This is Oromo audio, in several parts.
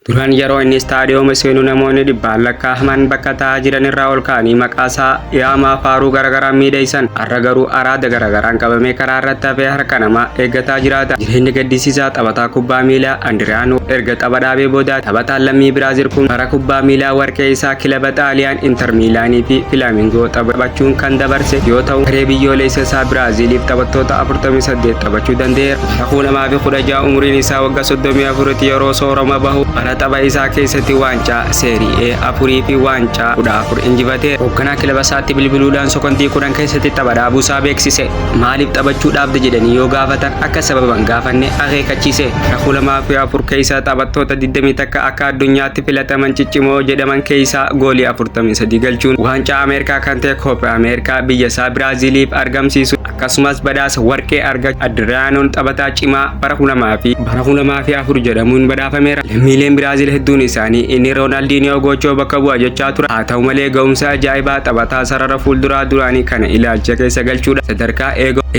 Duraan yeroo inni istaadiyooma seenu namoonni dhibbaan lakkaa'aman bakka taa'aa jiran irraa ol ka'anii maqaasaa yaamaa faaruu garaagaraan miidhaysan. Har'a garuu araada garaagaraan qabamee karaa irratti hafee harka namaa eeggataa jiraata. Jireenya gaddisiisaa taphataa kubbaa miilaa Andiriyaanoo erga tapha dhaabee booda taphataan lammii Biraazil kun bara kubbaa miilaa warqee isaa kilaba Xaaliyaan Inter Miilaanii fi Filaamingoo taphachuun kan dabarse yoo ta'u garee biyyoolessa isaa Biraaziliif taphattoota 48 taphachuu danda'eera. Bara 2016 umuriin isaa waggaa 34 yeroo soorama bahu tapha isaa keessatti waancaa seerii A afurii fi waancaa 14 injifateera. Hoogganaa kilaba isaatti bilbiluudhaan sekoondii 10 keessatti tapha dhaabuu isaa beeksise. Maaliif taphachuu dhaabde jedhanii yoo gaafatan akka sababan gaafanne akeekachiise. Bara 2004 keessa taphattoota 20 akka addunyaatti filataman ciccimoo jedhaman keessa goolii 43 galchuun waancaa Ameerikaa kan ta'e Koopa Ameerikaa biyya isaa Biraaziliif argamsiisu akkasumas badhaasa warqee argachuu Andiriyaanoon taphataa cimaa bara 2004 jedhamuun badhaafameera. Lammiileen Biraazil hedduun isaanii inni Roonaaldiniyoo gochoo bakka bu'a jechaa ture. Haa ta'u malee ga'umsa ajaa'ibaa taphataa sarara fuulduraa duraanii kana ilaalcha keessa galchuudha. Sadarkaa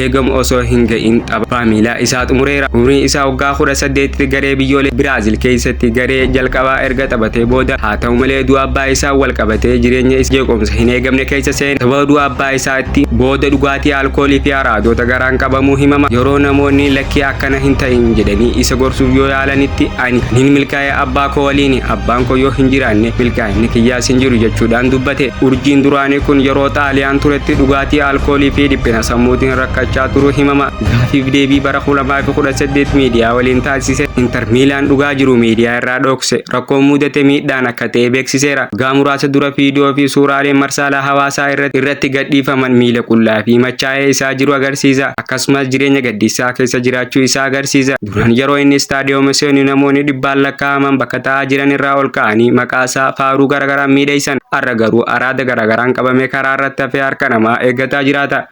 eegamu osoo hin ga'in tapha miilaa isaa xumureera. Umriin isaa waggaa 18 garee biyyoolessa Biraazil keessatti garee jalqabaa erga taphatee booda haa ta'u malee du'a abbaa isaa wal qabatee jireenya isaa jeequmsa hin eegamne keessa seene. Sababa du'a abbaa isaatti booda dhugaatii alkoolii fi araadota garaan qabamuu himama. Yeroo namoonni lakkii akkana hin ta'in jedhanii isa gorsuuf yoo yaalanitti ani hin milkaa'e abbaa koo waliin abbaan koo yoo hin jiraanne milkaa'inni kiyyaas hin jiru jechuudhaan dubbate. Urjiin duraanii kun yeroo Xaaliyaan turetti dhugaatii alkoolii fi dhiphina sammuutiin rakkachaa turuu himama. Gaafiif deebii bara 2018 miidiyaa waliin taasise Inter Miilaan dhugaa jiru miidiyaa irraa dhokse rakkoon mudate miidhaan akka ta'e beeksiseera. Waggaa muraasa dura viidiyoo fi suuraaleen marsaalaa hawaasaa irratti gadhiifaman miila qullaa fi machaa'ee isaa jiru agarsiisa. Akkasumas jireenya gaddisaa keessa jiraachuu isaa agarsiisa. Duraan yeroo inni istaadiyooma seenu namoonni dhibbaan lakkaa'aman bakka taa'aa jiran irraa ol ka'anii maqaasaa faaruu garaagaraan miidhaysan. Har'a garuu araada garaagaraan qabamee karaa irratti hafee harka namaa eeggataa jiraata.